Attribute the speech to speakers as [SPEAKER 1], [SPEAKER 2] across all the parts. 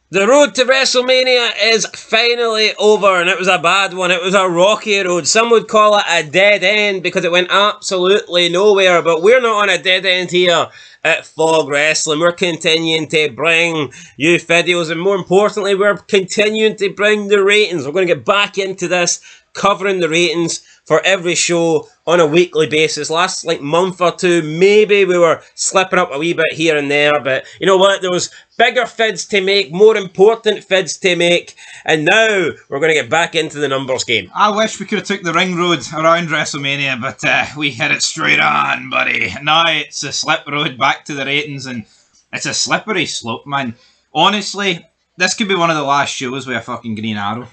[SPEAKER 1] The road to WrestleMania is finally over, and it was a bad one. It was a rocky road. Some would call it a dead end because it went absolutely nowhere, but we're not on a dead end here at Fog Wrestling. We're continuing to bring you videos, and more importantly, we're continuing to bring the ratings. We're going to get back into this, covering the ratings for every show on a weekly basis. Last month or two, maybe we were slipping up a wee bit here and there, but you know what? There was bigger fids to make, more important fids to make, and now we're going to get back into the numbers game.
[SPEAKER 2] I wish we could have took the ring road around WrestleMania, but we hit it straight on, buddy. Now it's a slip road back to the ratings, and it's a slippery slope, man. Honestly, this could be one of the last shows with a fucking green arrow.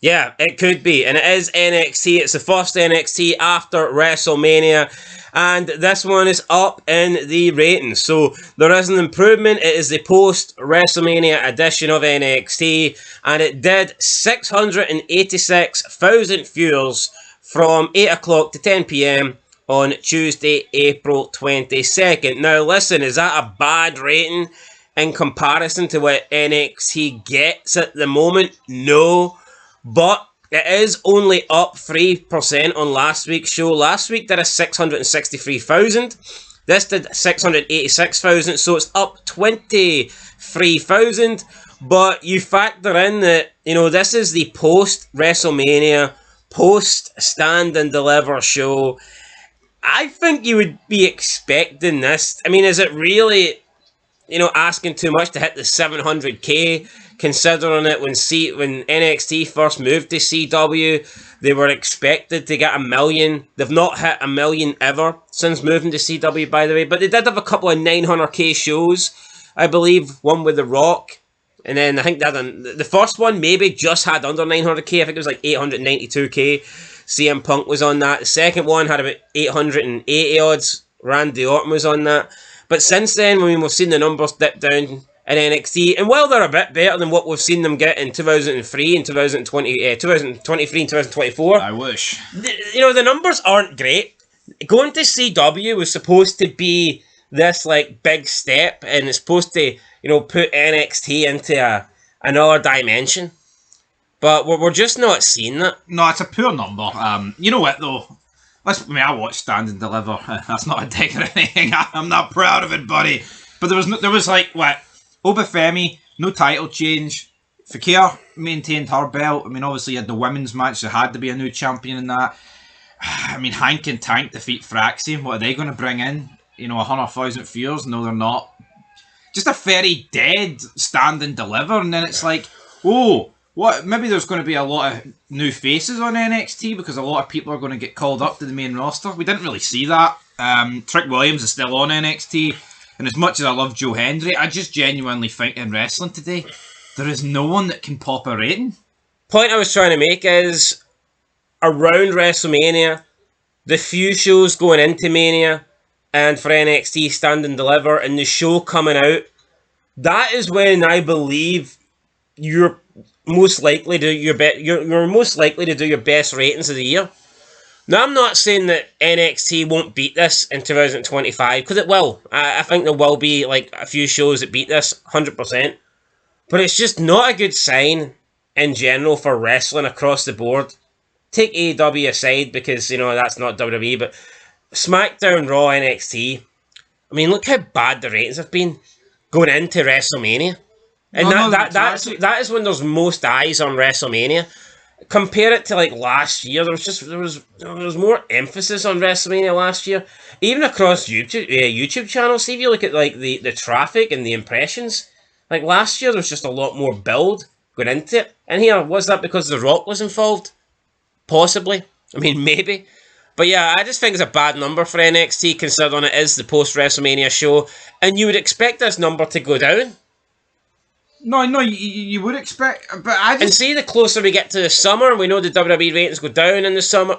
[SPEAKER 1] Yeah, it could be, and it is NXT. It's the first NXT after WrestleMania, and this one is up in the ratings. So there is an improvement. It is the post-WrestleMania edition of NXT, and it did 686,000 viewers from 8 o'clock to 10 p.m. on Tuesday, April 22nd. Now listen, is that a bad rating in comparison to what NXT gets at the moment? No. But it is only up 3% on last week's show. Last week did a 663,000. This did 686,000, so it's up 23,000. But you factor in that, this is the post-WrestleMania, post-Stand and Deliver show. I think you would be expecting this. I mean, is it really, asking too much to hit the 700k? Considering it when NXT first moved to CW, they were expected to get 1 million. They've not hit 1 million ever since moving to CW, by the way. But they did have a couple of 900k shows, I believe. One with The Rock. And then I think the first one maybe just had under 900k. I think it was like 892k. CM Punk was on that. The second one had about 880 odds. Randy Orton was on that. But since then, we've seen the numbers dip down in NXT, and while they're a bit better than what we've seen them get in 2003 and 2023 and 2024,
[SPEAKER 2] I wish.
[SPEAKER 1] The numbers aren't great. Going to CW was supposed to be this big step, and it's supposed to put NXT into another dimension, but we're just not seeing that.
[SPEAKER 2] No, it's a poor number. You know what though? I watched Stand and Deliver. That's not a dig or anything. I'm not proud of it, buddy. But there was Obafemi, no title change. Fakir maintained her belt. I mean, obviously you had the women's match. There had to be a new champion in that. I mean, Hank and Tank defeat Fraxi. What are they going to bring in? 100,000 viewers? No, they're not. Just a very dead Stand and Deliver. And then it's like, what? Maybe there's going to be a lot of new faces on NXT because a lot of people are going to get called up to the main roster. We didn't really see that. Trick Williams is still on NXT. And as much as I love Joe Hendry, I just genuinely think in wrestling today, there is no one that can pop a rating.
[SPEAKER 1] Point I was trying to make is, around WrestleMania, the few shows going into Mania, and for NXT Stand and Deliver, and the show coming out, that is when I believe you're most likely to do you're most likely to do your best ratings of the year. Now, I'm not saying that NXT won't beat this in 2025, because it will. I think there will be a few shows that beat this, 100%. But it's just not a good sign in general for wrestling across the board. Take AEW aside, because, that's not WWE, but SmackDown, Raw, NXT. I mean, look how bad the ratings have been going into WrestleMania. And that is when there's most eyes on WrestleMania. Compare it to last year. There was more emphasis on WrestleMania last year, even across YouTube channels. See if you look at the traffic and the impressions. Last year, there was just a lot more build going into it. And here, was that because The Rock was involved? Possibly. I mean, maybe. But yeah, I just think it's a bad number for NXT, considering it is the post WrestleMania show, and you would expect this number to go down.
[SPEAKER 2] No, you would expect, but I just...
[SPEAKER 1] And see, the closer we get to the summer, we know the WWE ratings go down in the summer.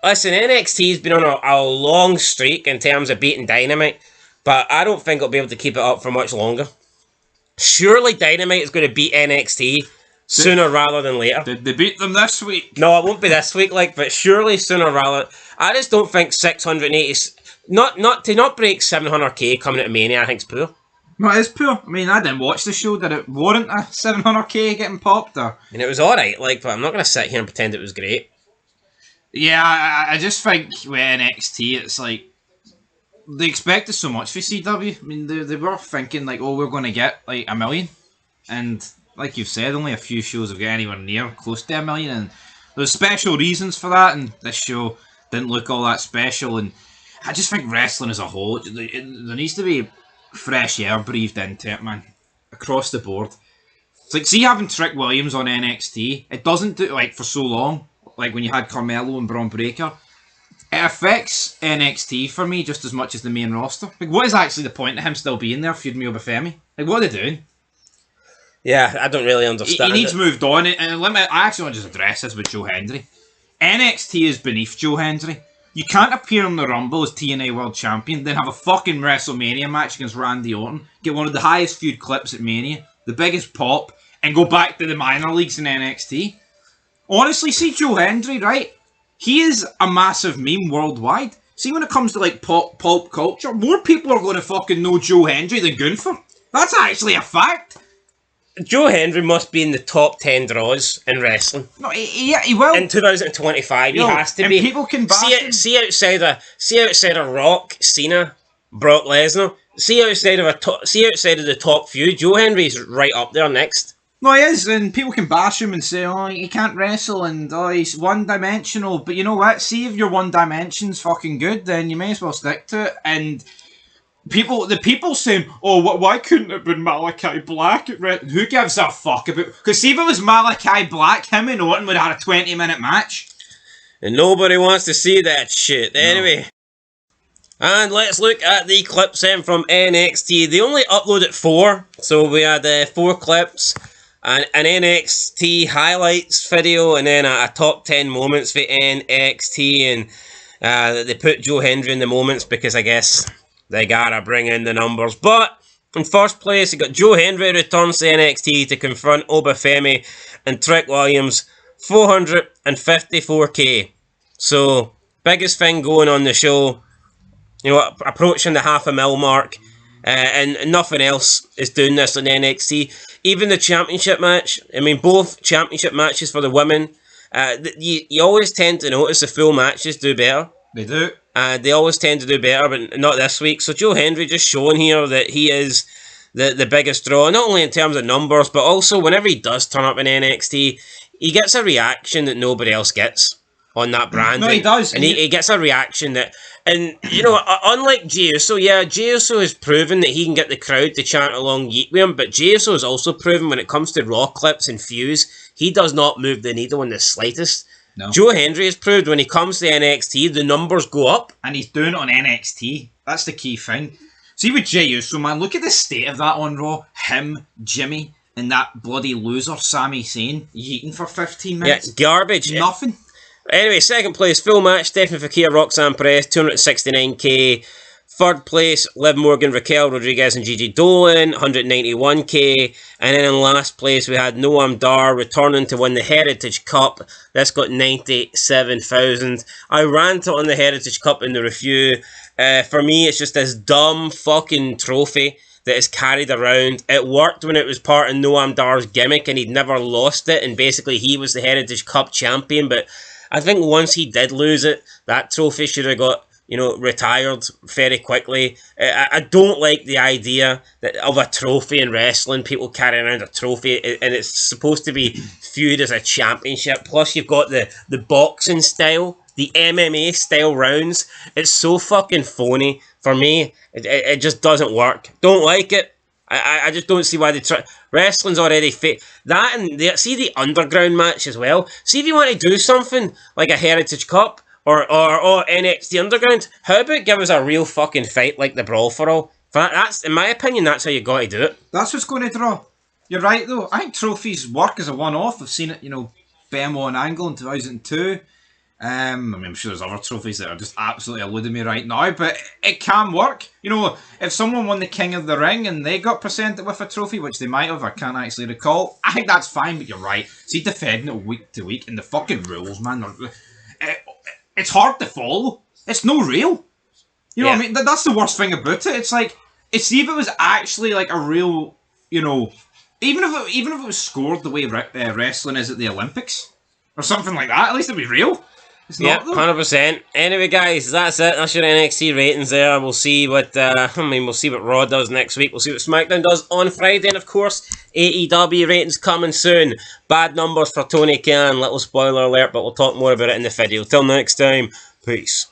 [SPEAKER 1] Listen, NXT's been on a long streak in terms of beating Dynamite, but I don't think it'll be able to keep it up for much longer. Surely Dynamite is going to beat NXT sooner rather than later.
[SPEAKER 2] Did they beat them this week?
[SPEAKER 1] No, it won't be this week, but surely sooner rather... I just don't think 680... Not break 700k coming out of Mania, I think it's poor.
[SPEAKER 2] No, it is poor. I mean, I didn't watch the show. Did it warrant a 700k getting popped? Or?
[SPEAKER 1] And it was alright, like, but I'm not going to sit here and pretend it was great.
[SPEAKER 2] Yeah, I just think with NXT, it's like they expected so much for CW. I mean, they were thinking like, oh, we're going to get like 1 million, and like you've said, only a few shows have got anywhere near close to 1 million, and there's special reasons for that. And this show didn't look all that special, and I just think wrestling as a whole, there needs to be fresh air breathed into it, man, across the board. It's like, see, having Trick Williams on NXT, it doesn't do like for so long. Like when you had Carmelo and Braun Breaker, it affects NXT for me just as much as the main roster. Like, what is actually the point of him still being there, feuding me over Femi? Like, what are they doing?
[SPEAKER 1] Yeah, I don't really understand.
[SPEAKER 2] He needs moved on. And I actually want to just address this with Joe Hendry. NXT is beneath Joe Hendry. You can't appear in the Rumble as TNA World Champion, then have a fucking WrestleMania match against Randy Orton, get one of the highest feud clips at Mania, the biggest pop, and go back to the minor leagues in NXT. Honestly, see Joe Hendry, right? He is a massive meme worldwide. See, when it comes to like pulp culture, more people are going to fucking know Joe Hendry than Gunther. That's actually a fact.
[SPEAKER 1] Joe Hendry must be in the top 10 draws in wrestling.
[SPEAKER 2] No, he will.
[SPEAKER 1] In 2025, he has to be.
[SPEAKER 2] People can bash him.
[SPEAKER 1] See outside of Rock, Cena, Brock Lesnar. See outside of the top few, Joe Hendry's right up there next.
[SPEAKER 2] No, he is, and people can bash him and say, oh, he can't wrestle, and oh, he's one-dimensional. But you know what? See, if your one dimension's fucking good, then you may as well stick to it. And the people saying, oh, why couldn't it have been Malachi Black? Who gives a fuck about? Because see, if it was Malachi Black, him and Orton would have had a 20-minute match.
[SPEAKER 1] And nobody wants to see that shit. No. Anyway. And let's look at the clips then from NXT. They only uploaded 4, so we had 4 clips. An NXT highlights video, and then a top 10 moments for NXT, and they put Joe Hendry in the moments because I guess they gotta bring in the numbers. But in first place, you got Joe Hendry returns to NXT to confront Obafemi and Trick Williams, 454k. So biggest thing going on the show, you know, approaching the 500,000 mark. And nothing else is doing this on NXT. Even the championship match, I mean, both championship matches for the women, you always tend to notice the full matches do better.
[SPEAKER 2] They do.
[SPEAKER 1] They always tend to do better, but not this week. So Joe Hendry just showing here that he is the biggest draw, not only in terms of numbers, but also whenever he does turn up in NXT, he gets a reaction that nobody else gets on that brand.
[SPEAKER 2] No, he does.
[SPEAKER 1] And he gets a reaction that... And, you know, unlike Jey Uso, Jey Uso has proven that he can get the crowd to chant along Yeet with him, but Jey Uso has also proven when it comes to Raw clips and feuds, he does not move the needle in the slightest. No. Joe Hendry has proved when he comes to NXT, the numbers go up.
[SPEAKER 2] And he's doing it on NXT. That's the key thing. See with Jey Uso, man, look at the state of that on Raw. Him, Jimmy, and that bloody loser, Sami Zayn, yeeting for 15 minutes.
[SPEAKER 1] Yeah, garbage.
[SPEAKER 2] Nothing.
[SPEAKER 1] Anyway, second place, full match, Stephanie Fakir, Roxanne Perez, 269k. Third place, Liv Morgan, Raquel Rodriguez and Gigi Dolan, 191k. And then in last place, we had Noam Dar returning to win the Heritage Cup. That's got 97,000. I ranted on the Heritage Cup in the review. For me, it's just this dumb fucking trophy that is carried around. It worked when it was part of Noam Dar's gimmick and he'd never lost it. And basically, he was the Heritage Cup champion, but I think once he did lose it, that trophy should have got, you know, retired very quickly. I don't like the idea of a trophy in wrestling, people carrying around a trophy, and it's supposed to be viewed as a championship. Plus, you've got the boxing style, the MMA style rounds. It's so fucking phony. For me, it just doesn't work. Don't like it. I just don't see why they try. Wrestling's already fit. That and see the underground match as well. See if you want to do something like a Heritage Cup or NXT Underground. How about give us a real fucking fight like the Brawl for All? That's, in my opinion, that's how you got to do it.
[SPEAKER 2] That's what's going to draw. You're right though. I think trophies work as a one-off. I've seen it, you know, Benoit and Angle in 2002. I mean, I'm sure there's other trophies that are just absolutely eluding me right now, but it can work. You know, if someone won the King of the Ring and they got presented with a trophy, which they might have, I can't actually recall, I think that's fine, but you're right. See, defending it week to week, and the fucking rules, man, it's hard to follow. It's no real. You know what I mean? That's the worst thing about it. It's like, See if it was actually like a real, you know, even if it was scored the way wrestling is at the Olympics or something like that, at least it'd be real. It's
[SPEAKER 1] Yeah,
[SPEAKER 2] not though.
[SPEAKER 1] 100%. Anyway, guys, that's it. That's your NXT ratings there. We'll see what we'll see what Raw does next week. We'll see what SmackDown does on Friday, and of course, AEW ratings coming soon. Bad numbers for Tony Khan. Little spoiler alert, but we'll talk more about it in the video. Till next time, peace.